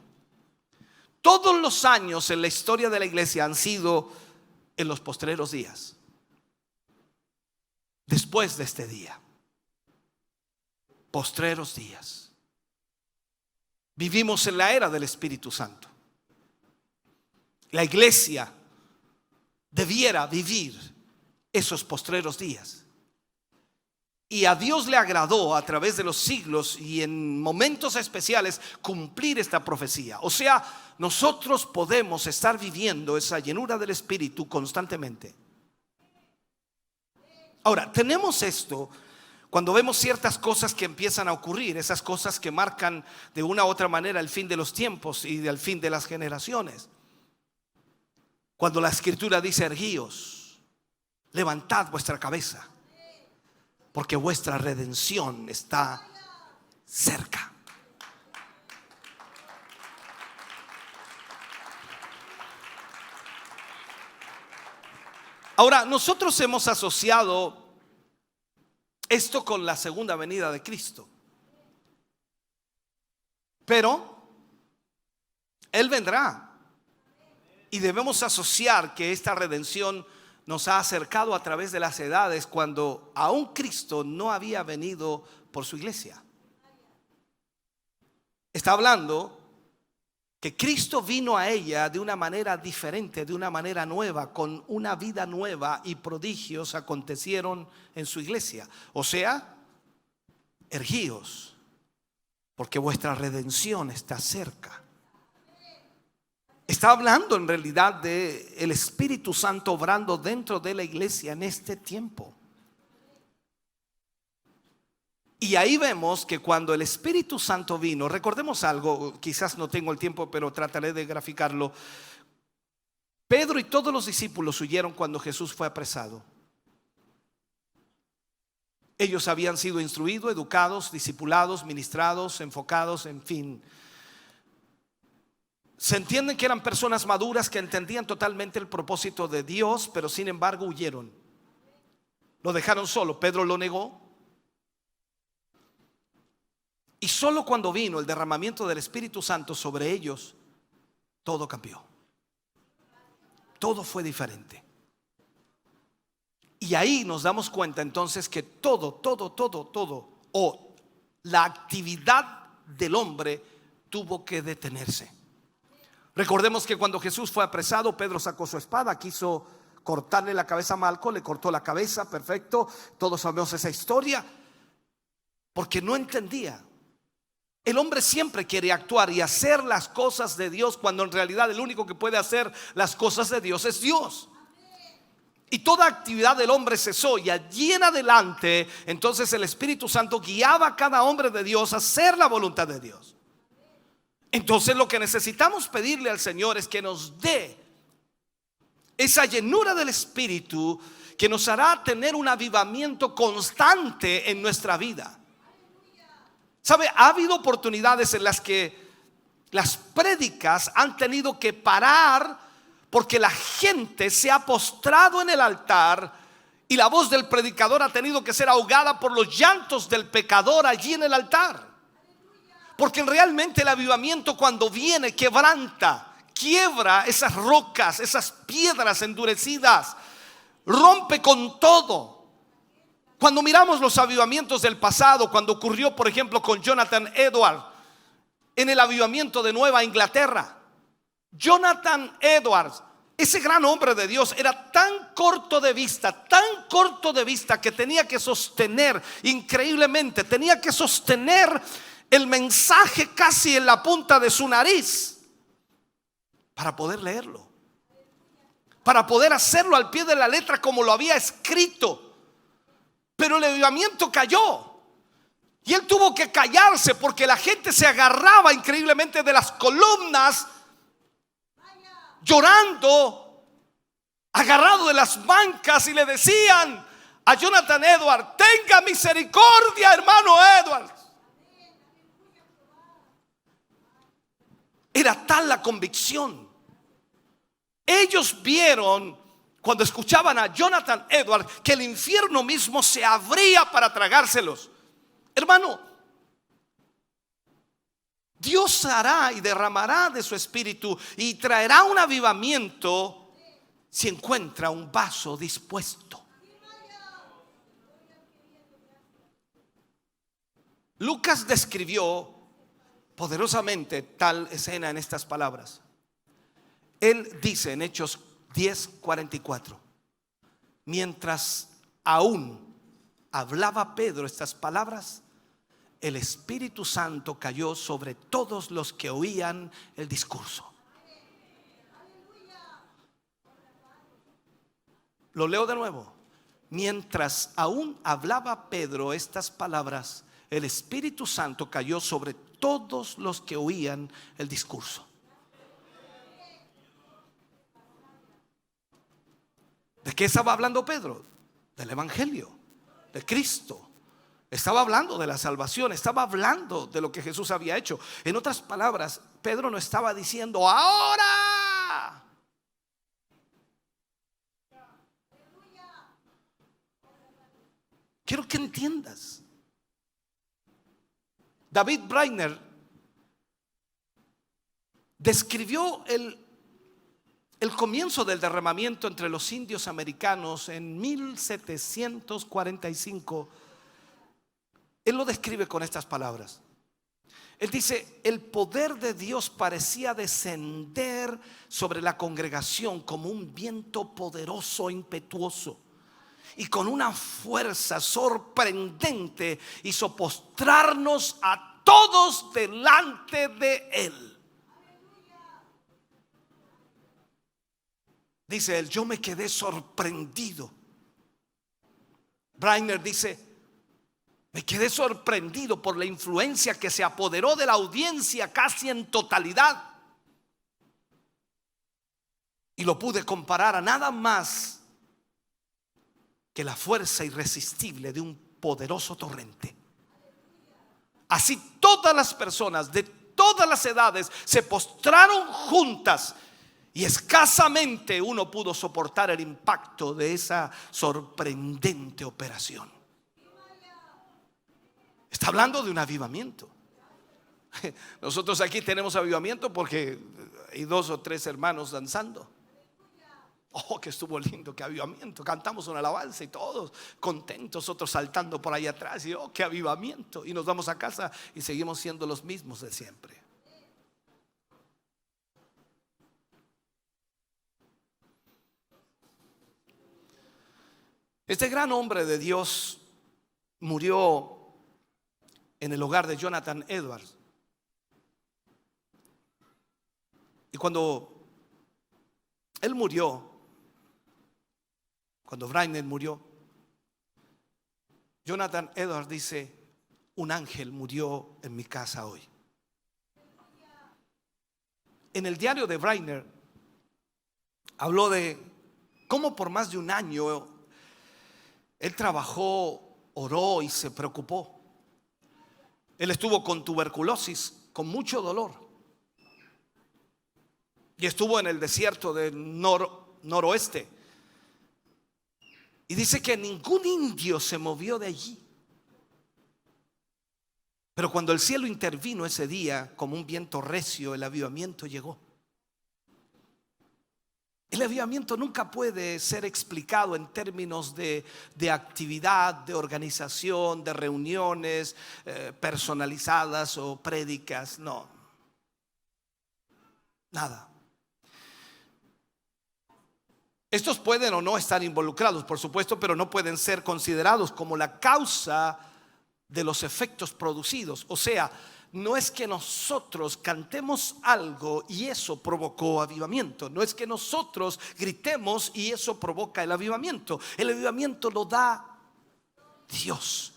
Todos los años en la historia de la iglesia han sido en los postreros días, después de este día. Postreros días. Vivimos en la era del Espíritu Santo. La iglesia debiera vivir esos postreros días. Y a Dios le agradó a través de los siglos y en momentos especiales cumplir esta profecía. O sea, nosotros podemos estar viviendo esa llenura del Espíritu constantemente. Ahora, tenemos esto cuando vemos ciertas cosas que empiezan a ocurrir, esas cosas que marcan de una u otra manera el fin de los tiempos y el fin de las generaciones. Cuando la Escritura dice: erguíos, levantad vuestra cabeza, porque vuestra redención está cerca. Ahora, nosotros hemos asociado esto con la segunda venida de Cristo, pero Él vendrá y debemos asociar que esta redención nos ha acercado a través de las edades, cuando aún Cristo no había venido por su iglesia. Está hablando que Cristo vino a ella de una manera diferente, de una manera nueva, con una vida nueva, y prodigios acontecieron en su iglesia. O sea, erguíos, porque vuestra redención está cerca. Está hablando en realidad de el Espíritu Santo obrando dentro de la iglesia en este tiempo. Y ahí vemos que cuando el Espíritu Santo vino, recordemos algo, quizás no tengo el tiempo, pero trataré de graficarlo. Pedro y todos los discípulos huyeron cuando Jesús fue apresado. Ellos habían sido instruidos, educados, discipulados, ministrados, enfocados, en fin. Se entienden que eran personas maduras que entendían totalmente el propósito de Dios, pero sin embargo huyeron. Lo dejaron solo. Pedro lo negó. Y solo cuando vino el derramamiento del Espíritu Santo sobre ellos, todo cambió. Todo fue diferente. Y ahí nos damos cuenta entonces que todo, o la actividad del hombre tuvo que detenerse. Recordemos que cuando Jesús fue apresado, Pedro sacó su espada, quiso cortarle la cabeza a Malco, le cortó la cabeza, perfecto. Todos sabemos esa historia, porque no entendía. El hombre siempre quiere actuar y hacer las cosas de Dios, cuando en realidad el único que puede hacer las cosas de Dios es Dios. Y toda actividad del hombre cesó, y allí en adelante entonces el Espíritu Santo guiaba a cada hombre de Dios a hacer la voluntad de Dios. Entonces lo que necesitamos pedirle al Señor es que nos dé esa llenura del Espíritu que nos hará tener un avivamiento constante en nuestra vida. ¿Sabe? Ha habido oportunidades en las que las prédicas han tenido que parar porque la gente se ha postrado en el altar y la voz del predicador ha tenido que ser ahogada por los llantos del pecador allí en el altar. Porque realmente el avivamiento, cuando viene, quebranta, quiebra esas rocas, esas piedras endurecidas, rompe con todo. Cuando miramos los avivamientos del pasado, cuando ocurrió por ejemplo con Jonathan Edwards en el avivamiento de Nueva Inglaterra, Jonathan Edwards, ese gran hombre de Dios, era tan corto de vista que tenía que sostener, increíblemente, tenía que sostener el mensaje casi en la punta de su nariz para poder leerlo, para poder hacerlo al pie de la letra como lo había escrito. Pero el avivamiento cayó y él tuvo que callarse porque la gente se agarraba increíblemente de las columnas, llorando, agarrado de las bancas, y le decían a Jonathan Edwards: tenga misericordia, hermano Edwards. Era tal la convicción. Ellos vieron, cuando escuchaban a Jonathan Edwards, que el infierno mismo se abría para tragárselos. Hermano, Dios hará y derramará de su espíritu y traerá un avivamiento si encuentra un vaso dispuesto. Lucas describió poderosamente tal escena en estas palabras. Él dice en Hechos 10:44: mientras aún hablaba Pedro estas palabras, el Espíritu Santo cayó sobre todos los que oían el discurso. Lo leo de nuevo. Mientras aún hablaba Pedro estas palabras, el Espíritu Santo cayó sobre todos los que oían el discurso. ¿De qué estaba hablando Pedro? Del Evangelio. de Cristo. Estaba hablando de la salvación, estaba hablando de lo que Jesús había hecho. En otras palabras, Pedro no estaba diciendo ahora. Quiero que entiendas. David Brainerd describió el comienzo del derramamiento entre los indios americanos en 1745. Él lo describe con estas palabras. Él dice: el poder de Dios parecía descender sobre la congregación como un viento poderoso e impetuoso, y con una fuerza sorprendente hizo postrarnos a todos delante de Él. Dice él: yo me quedé sorprendido. Brainerd dice: me quedé sorprendido por la influencia que se apoderó de la audiencia casi en totalidad. Y lo pude comparar a nada más que la fuerza irresistible de un poderoso torrente. Así todas las personas de todas las edades se postraron juntas, y escasamente uno pudo soportar el impacto de esa sorprendente operación. Está hablando de un avivamiento. Nosotros aquí tenemos avivamiento porque hay 2 o 3 hermanos danzando. Oh, que estuvo lindo, qué avivamiento. Cantamos una alabanza y todos contentos, otros saltando por ahí atrás. Y oh, qué avivamiento. Y nos vamos a casa y seguimos siendo los mismos de siempre. Este gran hombre de Dios murió en el hogar de Jonathan Edwards. Y cuando él murió, cuando Brainerd murió, Jonathan Edwards dice: un ángel murió en mi casa hoy. En el diario de Brainerd habló de cómo por más de un año él trabajó, oró y se preocupó. Él estuvo con tuberculosis, con mucho dolor, y estuvo en el desierto del noroeste. Y dice que ningún indio se movió de allí. Pero cuando el cielo intervino ese día como un viento recio, el avivamiento llegó. El avivamiento nunca puede ser explicado en términos de actividad, de organización, de reuniones personalizadas o prédicas. No, nada. Estos pueden o no estar involucrados, por supuesto, pero no pueden ser considerados como la causa de los efectos producidos. O sea, no es que nosotros cantemos algo y eso provocó avivamiento. No es que nosotros gritemos y eso provoca el avivamiento. El avivamiento lo da Dios,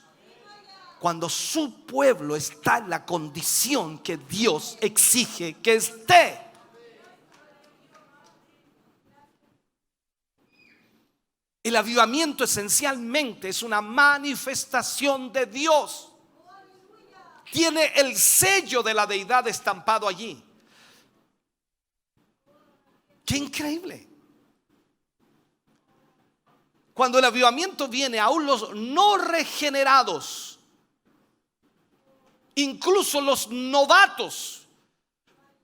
cuando su pueblo está en la condición que Dios exige que esté. El avivamiento esencialmente es una manifestación de Dios. Tiene el sello de la deidad estampado allí. ¡Qué increíble! Cuando el avivamiento viene, aún los no regenerados, incluso los novatos,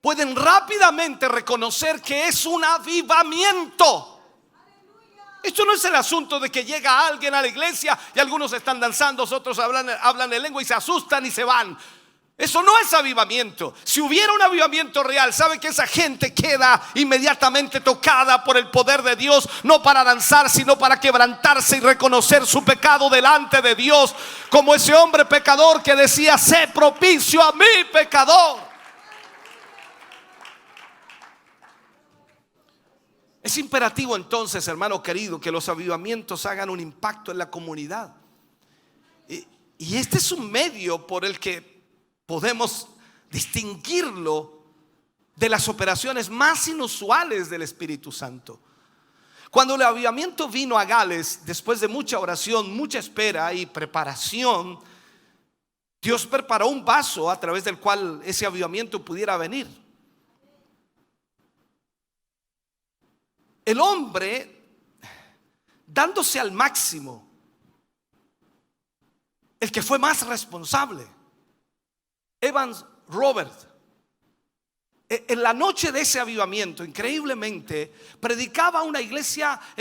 pueden rápidamente reconocer que es un avivamiento. Esto no es el asunto de que llega alguien a la iglesia y algunos están danzando, otros hablan en lengua y se asustan y se van. Eso no es avivamiento. Si hubiera un avivamiento real, sabe que esa gente queda inmediatamente tocada por el poder de Dios, no para danzar, sino para quebrantarse y reconocer su pecado delante de Dios, como ese hombre pecador que decía: sé propicio a mí, pecador. Es imperativo entonces, hermano querido, que los avivamientos hagan un impacto en la comunidad. Y este es un medio por el que podemos distinguirlo de las operaciones más inusuales del Espíritu Santo. Cuando el avivamiento vino a Gales, después de mucha oración, mucha espera y preparación, Dios preparó un vaso a través del cual ese avivamiento pudiera venir. El hombre, dándose al máximo, el que fue más responsable, Evan Roberts, en la noche de ese avivamiento, increíblemente, predicaba en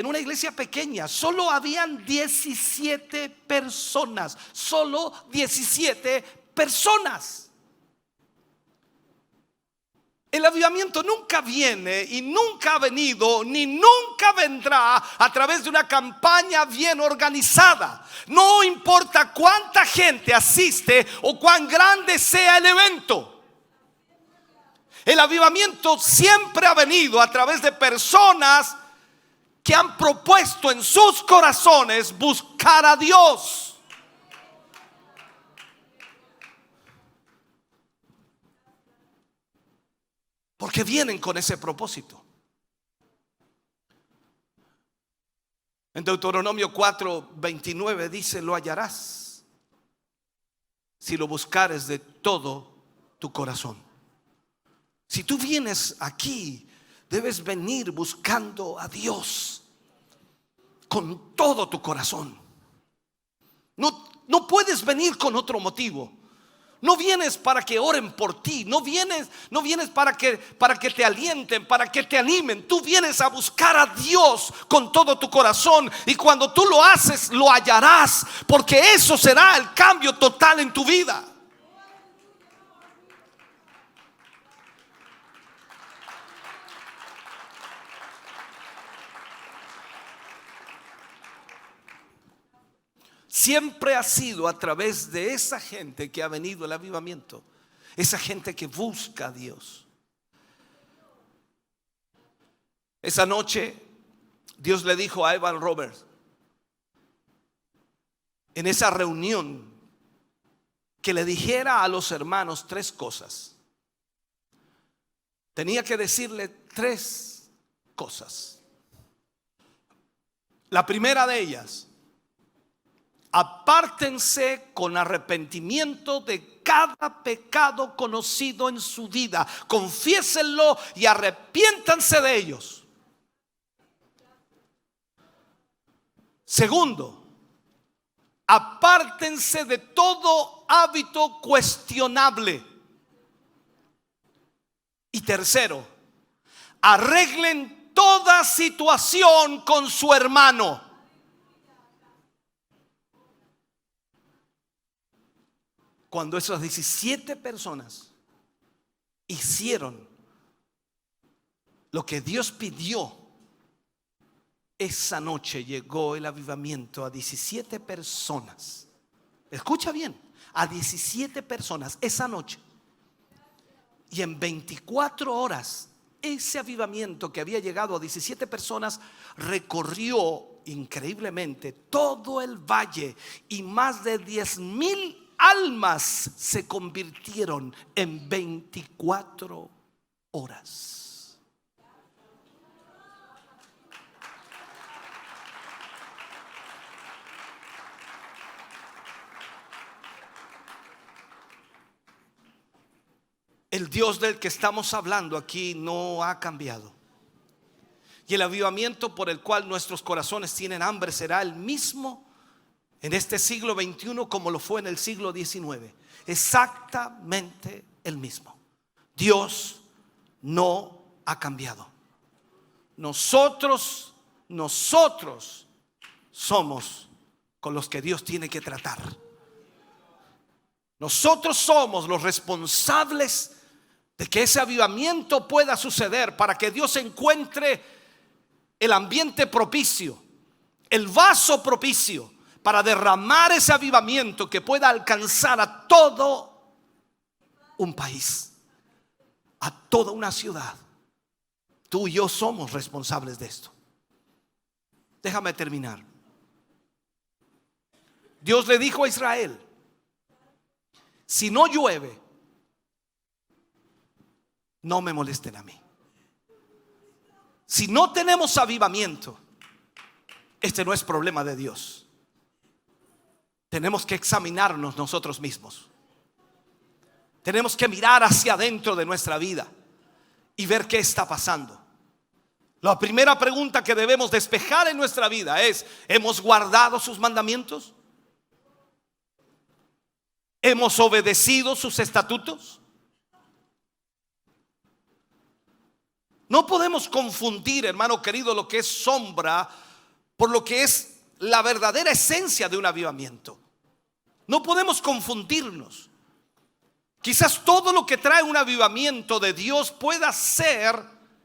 una iglesia pequeña. Solo habían 17 personas. Solo 17 personas. El avivamiento nunca viene y nunca ha venido ni nunca vendrá a través de una campaña bien organizada. No importa cuánta gente asiste o cuán grande sea el evento. El avivamiento siempre ha venido a través de personas que han propuesto en sus corazones buscar a Dios. Porque vienen con ese propósito. En Deuteronomio 4:29 dice: lo hallarás si lo buscares de todo tu corazón. Si tú vienes aquí, debes venir buscando a Dios con todo tu corazón. No puedes venir con otro motivo. No vienes para que oren por ti. No vienes para que te alienten, para que te animen. Tú vienes a buscar a Dios con todo tu corazón. Y cuando tú lo haces, lo hallarás, porque eso será el cambio total en tu vida. Siempre ha sido a través de esa gente que ha venido el avivamiento. Esa gente que busca a Dios. Esa noche Dios le dijo a Evan Roberts, en esa reunión, que le dijera a los hermanos 3 cosas. Tenía que decirle 3 cosas. La primera de ellas: apártense con arrepentimiento de cada pecado conocido en su vida. Confiésenlo y arrepiéntanse de ellos. Segundo, apártense de todo hábito cuestionable. Y tercero, arreglen toda situación con su hermano. Cuando esas 17 personas hicieron lo que Dios pidió, esa noche llegó el avivamiento a 17 personas. Escucha bien, a 17 personas esa noche. Y en 24 horas, ese avivamiento que había llegado a 17 personas recorrió increíblemente todo el valle, y más de 10,000 almas se convirtieron en 24 horas. El Dios del que estamos hablando aquí no ha cambiado. Y el avivamiento por el cual nuestros corazones tienen hambre será el mismo en este siglo XXI como lo fue en el siglo XIX. Exactamente el mismo. Dios no ha cambiado. Nosotros somos con los que Dios tiene que tratar. Nosotros somos los responsables de que ese avivamiento pueda suceder, para que Dios encuentre el ambiente propicio, el vaso propicio, para derramar ese avivamiento que pueda alcanzar a todo un país, a toda una ciudad. Tú y yo somos responsables de esto. Déjame terminar. Dios le dijo a Israel: si no llueve, no me molesten a mí. Si no tenemos avivamiento, este no es problema de Dios. Tenemos que examinarnos nosotros mismos. Tenemos que mirar hacia adentro de nuestra vida y ver qué está pasando. La primera pregunta que debemos despejar en nuestra vida es: ¿hemos guardado sus mandamientos? ¿Hemos obedecido sus estatutos? No podemos confundir, hermano querido, lo que es sombra por lo que es la verdadera esencia de un avivamiento. No podemos confundirnos. Quizás todo lo que trae un avivamiento de Dios pueda ser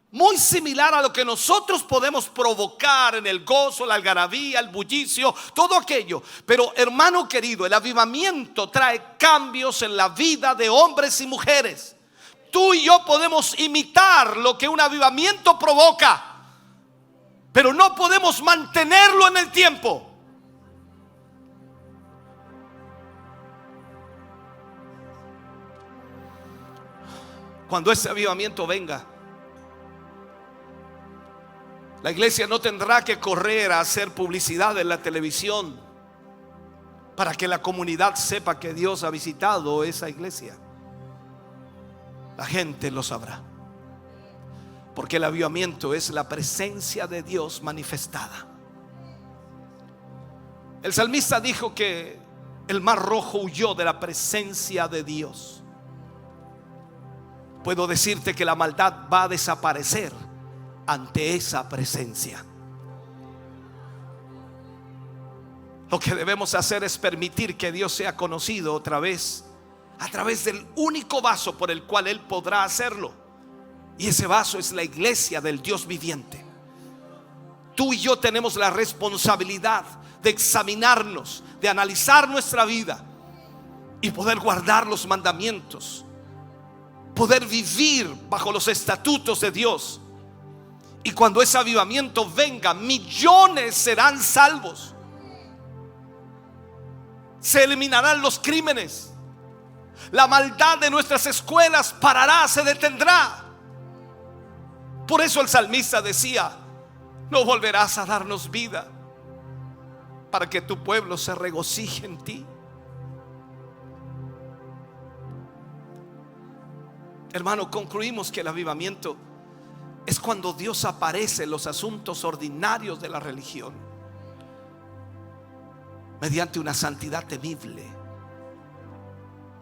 muy similar a lo que nosotros podemos provocar en el gozo, la algarabía, el bullicio, todo aquello. Pero, hermano querido, el avivamiento trae cambios en la vida de hombres y mujeres. Tú y yo podemos imitar lo que un avivamiento provoca, pero no podemos mantenerlo en el tiempo. Cuando ese avivamiento venga, la iglesia no tendrá que correr a hacer publicidad en la televisión para que la comunidad sepa que Dios ha visitado esa iglesia. La gente lo sabrá, porque el avivamiento es la presencia de Dios manifestada. El salmista dijo que el mar rojo huyó de la presencia de Dios. Puedo decirte que la maldad va a desaparecer ante esa presencia. Lo que debemos hacer es permitir que Dios sea conocido otra vez a través del único vaso por el cual Él podrá hacerlo. Y ese vaso es la iglesia del Dios viviente. Tú y yo tenemos la responsabilidad de examinarnos, de analizar nuestra vida y poder guardar los mandamientos, poder vivir bajo los estatutos de Dios. Y cuando ese avivamiento venga, millones serán salvos. Se eliminarán los crímenes. La maldad de nuestras escuelas parará, se detendrá. Por eso el salmista decía: no volverás a darnos vida para que tu pueblo se regocije en ti. Hermano, concluimos que el avivamiento es cuando Dios aparece en los asuntos ordinarios de la religión mediante una santidad temible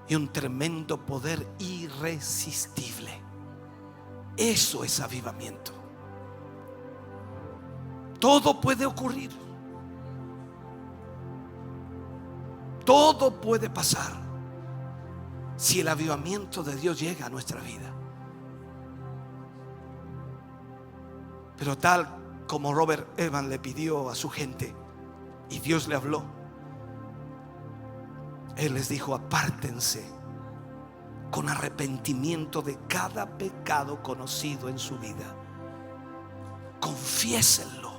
y un tremendo poder irresistible. Eso es avivamiento. Todo puede ocurrir, todo puede pasar si el avivamiento de Dios llega a nuestra vida. Pero tal como Robert Evans le pidió a su gente y Dios le habló, Él les dijo: apártense con arrepentimiento de cada pecado conocido en su vida. Confiésenlo,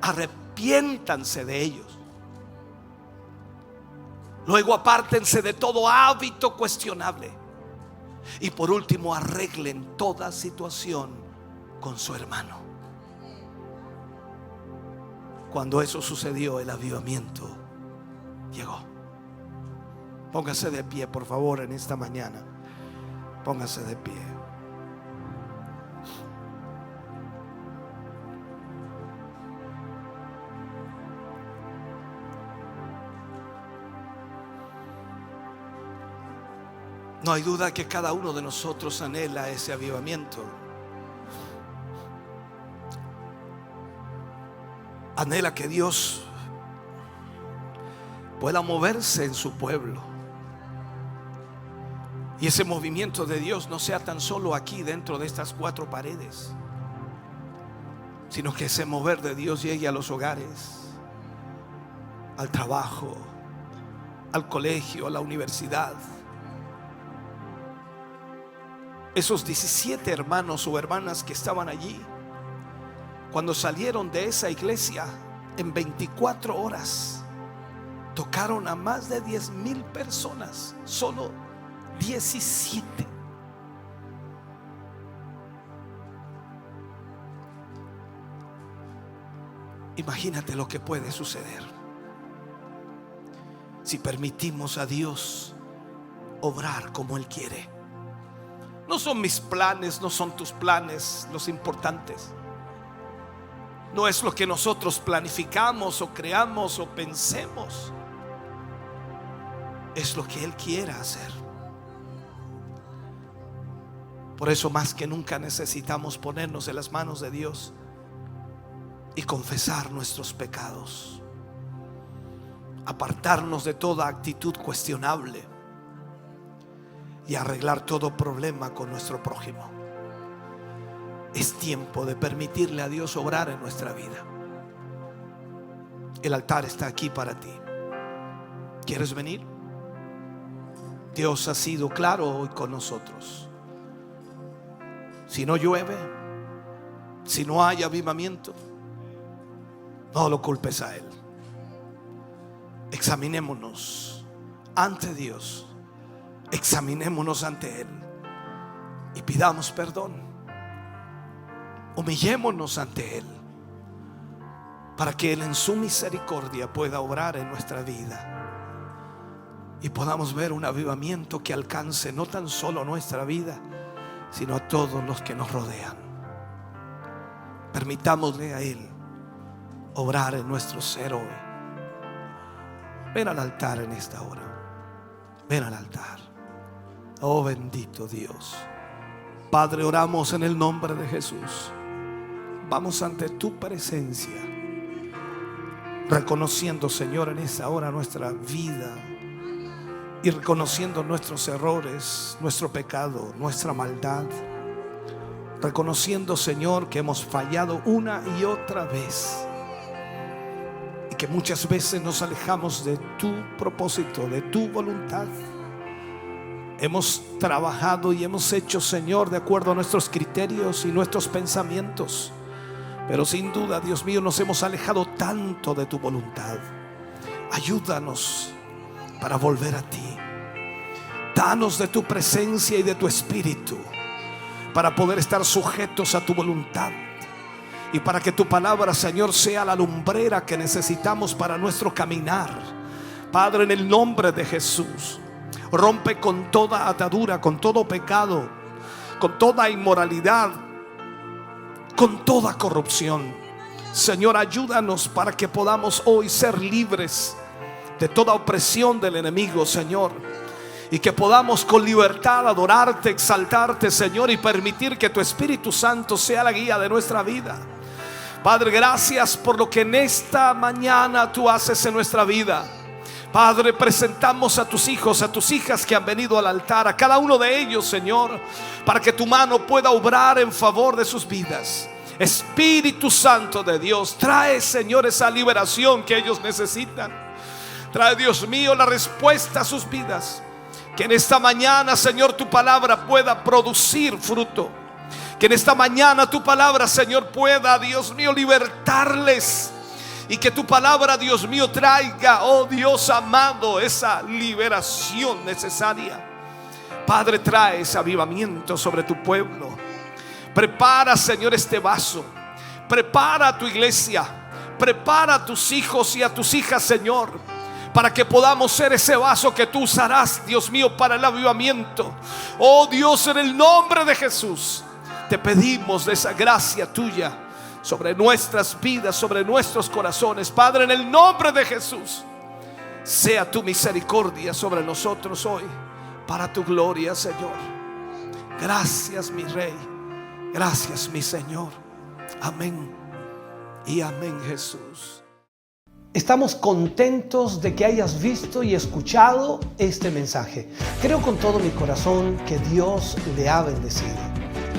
arrepiéntanse de ellos. Luego apártense de todo hábito cuestionable. Y por último, arreglen toda situación con su hermano. Cuando eso sucedió, el avivamiento llegó. Póngase de pie, por favor, en esta mañana. Póngase de pie. No hay duda que cada uno de nosotros anhela ese avivamiento. Anhela que Dios pueda moverse en su pueblo. Y ese movimiento de Dios no sea tan solo aquí dentro de estas cuatro paredes, sino que ese mover de Dios llegue a los hogares, al trabajo, al colegio, a la universidad. Esos 17 hermanos o hermanas que estaban allí, cuando salieron de esa iglesia, en 24 horas tocaron a más de 10,000 personas. Solo 17. Imagínate lo que puede suceder si permitimos a Dios obrar como Él quiere. No son mis planes, no son tus planes los importantes. No es lo que nosotros planificamos o creamos o pensemos. Es lo que Él quiera hacer. Por eso más que nunca necesitamos ponernos en las manos de Dios y confesar nuestros pecados, apartarnos de toda actitud cuestionable y arreglar todo problema con nuestro prójimo. Es tiempo de permitirle a Dios obrar en nuestra vida. El altar está aquí para ti. ¿Quieres venir? Dios ha sido claro hoy con nosotros. Si no llueve, si no hay avivamiento, no lo culpes a Él. Examinémonos ante Dios, examinémonos ante Él y pidamos perdón. Humillémonos ante Él para que Él en su misericordia pueda obrar en nuestra vida y podamos ver un avivamiento que alcance no tan solo nuestra vida, sino a todos los que nos rodean. Permitámosle a Él obrar en nuestro ser hoy. Ven al altar en esta hora. Ven al altar. Oh bendito Dios. Padre, oramos en el nombre de Jesús. Vamos ante tu presencia, reconociendo, Señor, en esta hora nuestra vida y reconociendo nuestros errores, nuestro pecado, nuestra maldad. Reconociendo, Señor, que hemos fallado una y otra vez y que muchas veces nos alejamos de tu propósito, de tu voluntad. Hemos trabajado y hemos hecho, Señor, de acuerdo a nuestros criterios y nuestros pensamientos, pero sin duda, Dios mío, nos hemos alejado tanto de tu voluntad. Ayúdanos para volver a ti. Danos de tu presencia y de tu espíritu para poder estar sujetos a tu voluntad y para que tu palabra, Señor, sea la lumbrera que necesitamos para nuestro caminar. Padre, en el nombre de Jesús, rompe con toda atadura, con todo pecado, con toda inmoralidad, con toda corrupción. Señor, ayúdanos para que podamos hoy ser libres de toda opresión del enemigo, Señor, y que podamos con libertad adorarte, exaltarte, Señor, y permitir que tu Espíritu Santo sea la guía de nuestra vida. Padre, gracias por lo que en esta mañana tú haces en nuestra vida. Padre, presentamos a tus hijos, a tus hijas que han venido al altar, a cada uno de ellos, Señor, para que tu mano pueda obrar en favor de sus vidas. Espíritu Santo de Dios, trae, Señor, esa liberación que ellos necesitan. Trae, Dios mío, la respuesta a sus vidas. Que en esta mañana, Señor, tu palabra pueda producir fruto. Que en esta mañana tu palabra, Señor, pueda, Dios mío, libertarles. Y que tu palabra, Dios mío, traiga, oh Dios amado, esa liberación necesaria. Padre, trae ese avivamiento sobre tu pueblo. Prepara, Señor, este vaso. Prepara a tu iglesia. Prepara a tus hijos y a tus hijas, Señor, para que podamos ser ese vaso que tú usarás, Dios mío, para el avivamiento. Oh Dios, en el nombre de Jesús, te pedimos de esa gracia tuya sobre nuestras vidas, sobre nuestros corazones. Padre, en el nombre de Jesús, sea tu misericordia sobre nosotros hoy, para tu gloria, Señor. Gracias, mi Rey. Gracias, mi Señor. Amén y amén, Jesús. Estamos contentos de que hayas visto y escuchado este mensaje. Creo con todo mi corazón que Dios le ha bendecido.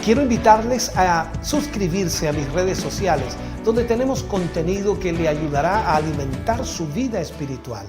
Quiero invitarles a suscribirse a mis redes sociales, donde tenemos contenido que le ayudará a alimentar su vida espiritual.